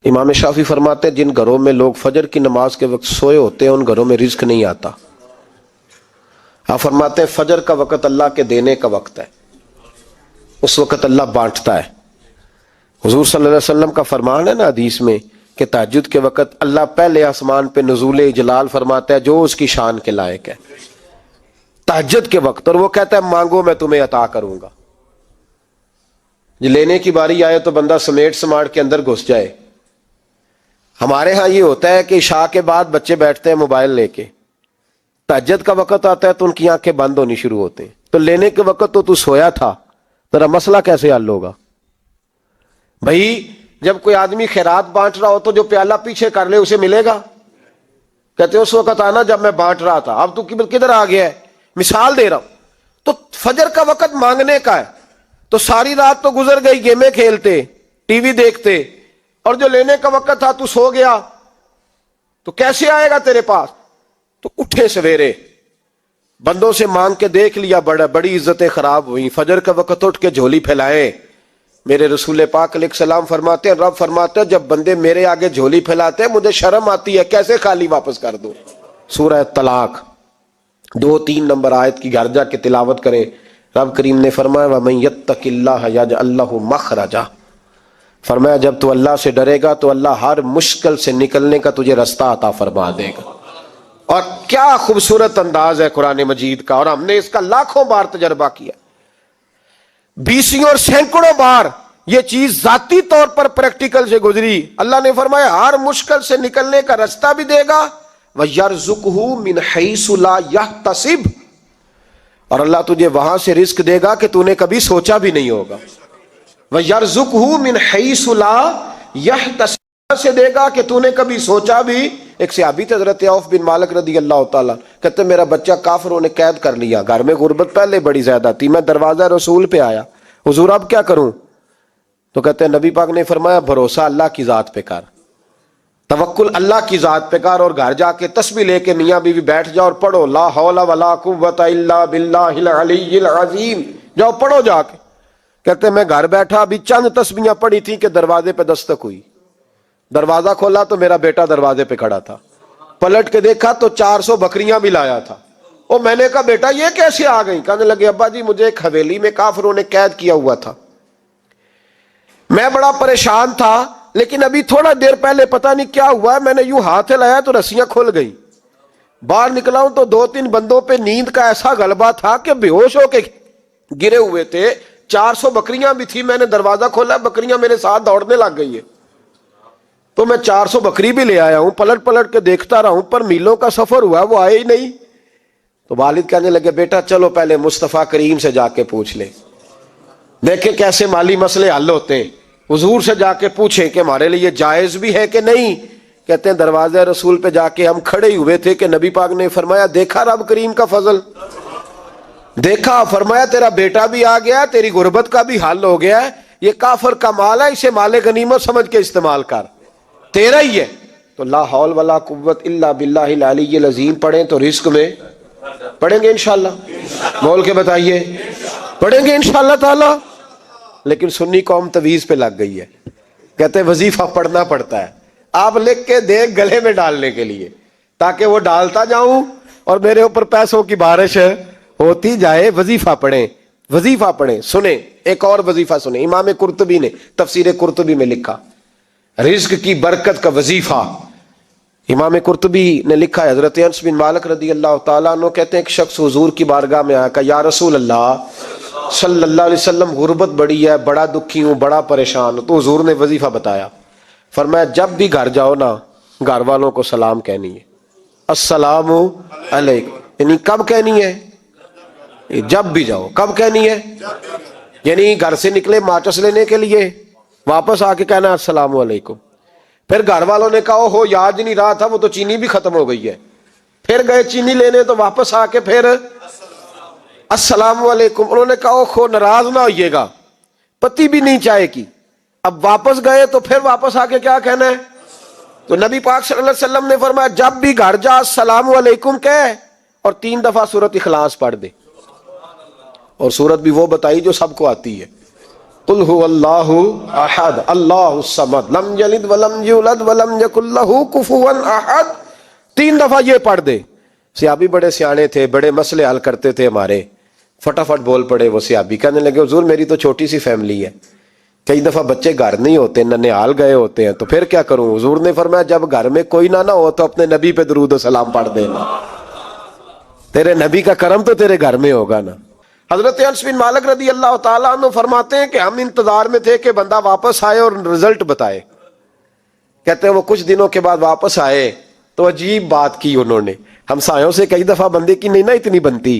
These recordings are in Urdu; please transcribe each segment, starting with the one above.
امام شافعی فرماتے ہیں جن گھروں میں لوگ فجر کی نماز کے وقت سوئے ہوتے ہیں ان گھروں میں رزق نہیں آتا۔ آپ فرماتے ہیں فجر کا وقت اللہ کے دینے کا وقت ہے، اس وقت اللہ بانٹتا ہے۔ حضور صلی اللہ علیہ وسلم کا فرمان ہے نا حدیث میں کہ تہجد کے وقت اللہ پہلے آسمان پہ نزول جلال فرماتا ہے جو اس کی شان کے لائق ہے تہجد کے وقت، اور وہ کہتا ہے مانگو میں تمہیں عطا کروں گا۔ جو لینے کی باری آئے تو بندہ سمیٹ سماٹ کے اندر گھس جائے۔ ہمارے ہاں یہ ہوتا ہے کہ عشاء کے بعد بچے بیٹھتے ہیں موبائل لے کے، تہجد کا وقت آتا ہے تو ان کی آنکھیں بند ہونی شروع ہوتے ہیں، تو لینے کے وقت تو سویا تھا، تیرا مسئلہ کیسے حل ہوگا؟ بھائی جب کوئی آدمی خیرات بانٹ رہا ہو تو جو پیالہ پیچھے کر لے اسے ملے گا؟ کہتے ہیں اس وقت آنا جب میں بانٹ رہا تھا، اب تو کدھر آ گیا ہے؟ مثال دے رہا ہوں۔ تو فجر کا وقت مانگنے کا ہے، تو ساری رات تو گزر گئی گیمیں کھیلتے، ٹی وی دیکھتے، اور جو لینے کا وقت تھا تو سو گیا، تو کیسے آئے گا تیرے پاس؟ تو اٹھے سویرے بندوں سے مانگ کے دیکھ لیا، بڑی عزتیں خراب ہوئی، فجر کا وقت اٹھ کے جھولی پھیلائے۔ میرے رسول پاک علیہ السلام فرماتے ہیں، رب فرماتے ہیں جب بندے میرے آگے جھولی پھیلاتے ہیں مجھے شرم آتی ہے، کیسے خالی واپس کر دوں؟ سورہ طلاق 2-3 نمبر آیت کی گھر جا کے تلاوت کریں۔ رب کریم نے فرمایا وَمَن يَتَّقِ اللَّهَ يَجْعَل لَّهُ مَخْرَجًا، فرمایا جب تو اللہ سے ڈرے گا تو اللہ ہر مشکل سے نکلنے کا تجھے رستہ عطا فرما دے گا۔ اور کیا خوبصورت انداز ہے قرآن مجید کا، اور ہم نے اس کا لاکھوں بار تجربہ کیا، 20 اور سینکڑوں بار یہ چیز ذاتی طور پر پریکٹیکل سے گزری۔ اللہ نے فرمایا ہر مشکل سے نکلنے کا رستہ بھی دے گا، وَيَرْزُقْهُ مِنْ حَيْثُ لَا يَحْتَسِبُ، اور اللہ تجھے وہاں سے رزق دے گا کہ تو نے کبھی سوچا بھی نہیں ہوگا۔ وَيَرْزُقْهُ مِنْ حَيْثُ لَا يَحْتَسِبُ، سے دے گا کہ تو نے کبھی سوچا بھی۔ ایک صحابی تھے حضرت عوف بن مالک رضی اللہ تعالیٰ، کہتے میرا بچہ کافروں نے قید کر لیا، گھر میں غربت پہلے بڑی زیادہ تھی، میں دروازہ رسول پہ آیا، حضور اب کیا کروں؟ تو کہتے ہیں نبی پاک نے فرمایا بھروسہ اللہ کی ذات پہ کر، توکل اللہ کی ذات پہ کر، اور گھر جا کے تسبیح لے کے میاں بیوی بیٹھ جاؤ اور پڑھو لا حول ولا قوت الا باللہ العلی العظیم، جاؤ پڑھو جا کے۔ کہتے میں گھر بیٹھا ابھی چند تسبیحاں پڑھی تھیں کہ دروازے پہ دستک ہوئی، دروازہ کھولا تو میرا بیٹا دروازے پہ کھڑا تھا، پلٹ کے دیکھا تو 400 بکریاں بھی لایا تھا۔ اور میں نے کہا بیٹا یہ کیسے آ گئی؟ کہنے لگے ابا جی مجھے ایک حویلی میں کافروں نے قید کیا ہوا تھا، میں بڑا پریشان تھا، لیکن ابھی تھوڑا دیر پہلے پتہ نہیں کیا ہوا ہے، میں نے یوں ہاتھ لایا تو رسیاں کھل گئی، باہر نکلا ہوں تو 2-3 بندوں پہ نیند کا ایسا غلبہ تھا کہ بے ہوش ہو کے گرے ہوئے تھے، 400 بکریاں بھی تھی، میں نے دروازہ کھولا بکریاں میرے ساتھ دوڑنے لگ گئی ہے، تو میں 400 بکری بھی لے آیا ہوں، پلٹ کے دیکھتا رہا ہوں پر میلوں کا سفر ہوا وہ آئے ہی نہیں۔ تو والد کہنے لگے بیٹا چلو پہلے مصطفیٰ کریم سے جا کے پوچھ لے، دیکھیں کیسے مالی مسئلے حل ہوتے ہیں، حضور سے جا کے پوچھیں کہ ہمارے لیے جائز بھی ہے کہ نہیں۔ کہتے ہیں دروازہ رسول پہ جا کے ہم کھڑے ہوئے تھے کہ نبی پاک نے فرمایا دیکھا رب کریم کا فضل، دیکھا، فرمایا تیرا بیٹا بھی آ گیا، تیری غربت کا بھی حل ہو گیا ہے، یہ کافر کا مال ہے، اسے مال غنیمت سمجھ کے استعمال کر، تیرا ہی ہے۔ تو لا حول ولا قوت الا باللہ العلی العظیم پڑھیں تو رزق میں پڑھیں گے انشاءاللہ، بول کے بتائیے پڑھیں گے انشاءاللہ تعالی۔ لیکن سنی قوم تویز پہ لگ گئی ہے، کہتے وظیفہ پڑھنا پڑتا ہے، آپ لکھ کے دیں گلے میں ڈالنے کے لیے تاکہ وہ ڈالتا جاؤں اور میرے اوپر پیسوں کی بارش ہوتی جائے۔ وظیفہ پڑھیں، وظیفہ پڑھیں۔ سنیں ایک اور وظیفہ سنیں، امام قرطبی نے تفسیر قرطبی میں لکھا رزق کی برکت کا وظیفہ۔ امام قرطبی نے لکھا ہے حضرت انس بن مالک رضی اللہ تعالیٰ عنہ کہتے ہیں ایک شخص حضور کی بارگاہ میں آیا، کہا یا رسول اللہ صلی اللہ علیہ وسلم غربت بڑی ہے، بڑا دکھی ہوں، بڑا پریشان ہوں۔ تو حضور نے وظیفہ بتایا، فرمایا جب بھی گھر جاؤ نا گھر والوں کو سلام کہنی ہے، السلام علیکم، یعنی کب کہنی ہے؟ جب بھی جاؤ۔ کب کہنی ہے؟ یعنی گھر سے نکلے ماچس لینے کے لیے، واپس آ کے کہنا السلام علیکم۔ پھر گھر والوں نے کہا ہو یاد نہیں رہا تھا، وہ تو چینی بھی ختم ہو گئی ہے، پھر گئے چینی لینے تو واپس آ کے پھر السلام علیکم۔ انہوں نے کہا خو ناراض نہ ہوئیے گا، پتی بھی نہیں چائے کی، اب واپس گئے تو پھر واپس آ کے کیا کہنا ہے؟ تو نبی پاک صلی اللہ علیہ وسلم نے فرمایا جب بھی گھر جا السلام علیکم کہے اور 3 دفعہ سورۃ اخلاص پڑھ دے، اور سورت بھی وہ بتائی جو سب کو آتی ہے، قل هو اللہ احد اللہ الصمد لم یلد ولم یولد ولم یکن لہ کفوا احد. 3 دفعہ یہ پڑھ دے. صحابی بڑے سیانے تھے, بڑے مسئلے حل کرتے تھے ہمارے. فٹافٹ بول پڑے وہ صحابی, کہنے لگے حضور میری تو چھوٹی سی فیملی ہے, کئی دفعہ بچے گھر نہیں ہوتے, ننھیال گئے ہوتے ہیں, تو پھر کیا کروں؟ حضور نے فرمایا جب گھر میں کوئی نہ ہو تو اپنے نبی پہ درود و سلام پڑھ دینا, تیرے نبی کا کرم تو تیرے گھر میں ہوگا نا. حضرت انس بن مالک رضی اللہ تعالیٰ عنہ فرماتے ہیں کہ ہم انتظار میں تھے کہ بندہ واپس آئے اور رزلٹ بتائے. کہتے ہیں وہ کچھ دنوں کے بعد واپس آئے تو عجیب بات کی انہوں نے. ہمسایوں سے کئی دفعہ بندے کی نہیں نا اتنی بنتی,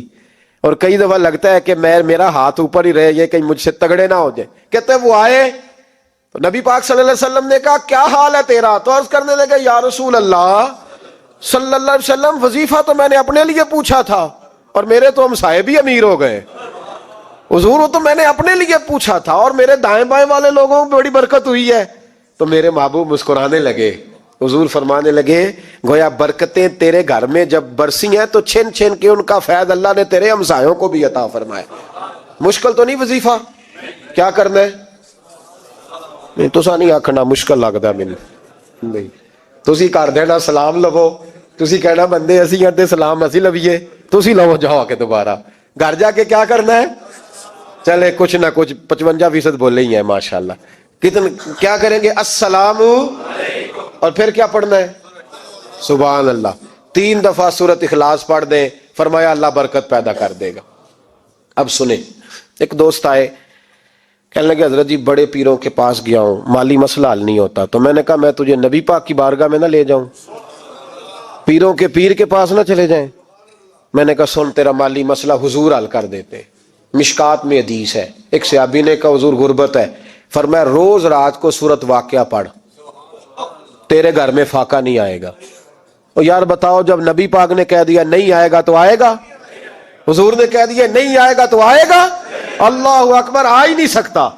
اور کئی دفعہ لگتا ہے کہ میرا ہاتھ اوپر ہی رہے, یہ کہیں مجھ سے تگڑے نہ ہو جائے. کہتے ہیں وہ آئے تو نبی پاک صلی اللہ علیہ وسلم نے کہا کیا حال ہے تیرا؟ تو عرض کرنے لگے یا رسول اللہ صلی اللہ علیہ وسلم وظیفہ تو میں نے اپنے لیے پوچھا تھا اور میرے تو ہمسائے بھی امیر ہو گئے. حضور وہ تو میں نے اپنے لیے پوچھا تھا اور میرے دائیں بائیں والے لوگوں کو بڑی برکت ہوئی ہے. تو میرے محبوب مسکرانے لگے. حضور فرمانے لگے گویا برکتیں تیرے گھر میں جب برسی ہیں تو چھن چھن کے ان کا فیض اللہ نے تیرے ہمسایوں کو بھی عطا فرمایا. مشکل تو نہیں وظیفہ, کیا کرنا ہے؟ نہیں تو نہیں آکھنا مشکل لگتا مینوں نہیں. تسی کر دینا سلام لو, تسی کہنا بندے اسی ہیں تے سلام اسی لویے, تسی لو جاؤ کے دوبارہ گھر جا کے کیا کرنا ہے. چلے کچھ نہ کچھ 55% بولے ہی ہیں ماشاءاللہ. کتنے کیا کریں گے؟ السلام اور پھر کیا پڑھنا ہے؟ سبحان اللہ. 3 دفعہ سورۃ اخلاص پڑھ دیں, فرمایا اللہ برکت پیدا کر دے گا. اب سنیں, ایک دوست آئے, کہنے لگے حضرت جی بڑے پیروں کے پاس گیا ہوں, مالی مسئلہ حل نہیں ہوتا. تو میں نے کہا میں تجھے نبی پاک کی بارگاہ میں نہ لے جاؤں, پیروں کے پیر کے پاس نہ چلے جائیں. میں نے کہا سن تیرا مالی مسئلہ حضور حل کر دیتے. مشکات میں حدیث ہے, ایک صحابی نے کہا حضور غربت ہے, فرمایا روز رات کو سورۃ واقعہ پڑھ, تیرے گھر میں فاقہ نہیں آئے گا. اور یار بتاؤ جب نبی پاک نے کہہ دیا نہیں آئے گا تو آئے گا, حضور نے کہہ دیا نہیں آئے گا تو آئے گا, اللہ اکبر, آ ہی نہیں سکتا.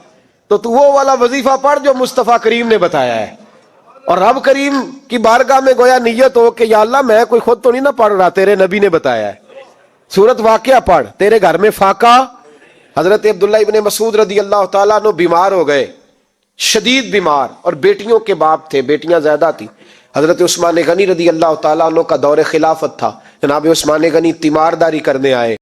تو وہ والا وظیفہ پڑھ جو مصطفیٰ کریم نے بتایا ہے, اور رب کریم کی بارگاہ میں گویا نیت ہو کہ یا اللہ میں کوئی خود تو نہیں نہ پڑھ رہا, تیرے نبی نے بتایا ہے. سورۃ واقعہ پڑھ, تیرے گھر میں فاقہ. حضرت عبداللہ ابن مسعود رضی اللہ تعالیٰ عنہ بیمار ہو گئے, شدید بیمار, اور بیٹیوں کے باپ تھے, بیٹیاں زیادہ تھی. حضرت عثمان غنی رضی اللہ تعالیٰ عنہ کا دور خلافت تھا. جناب عثمان غنی تیمارداری کرنے آئے,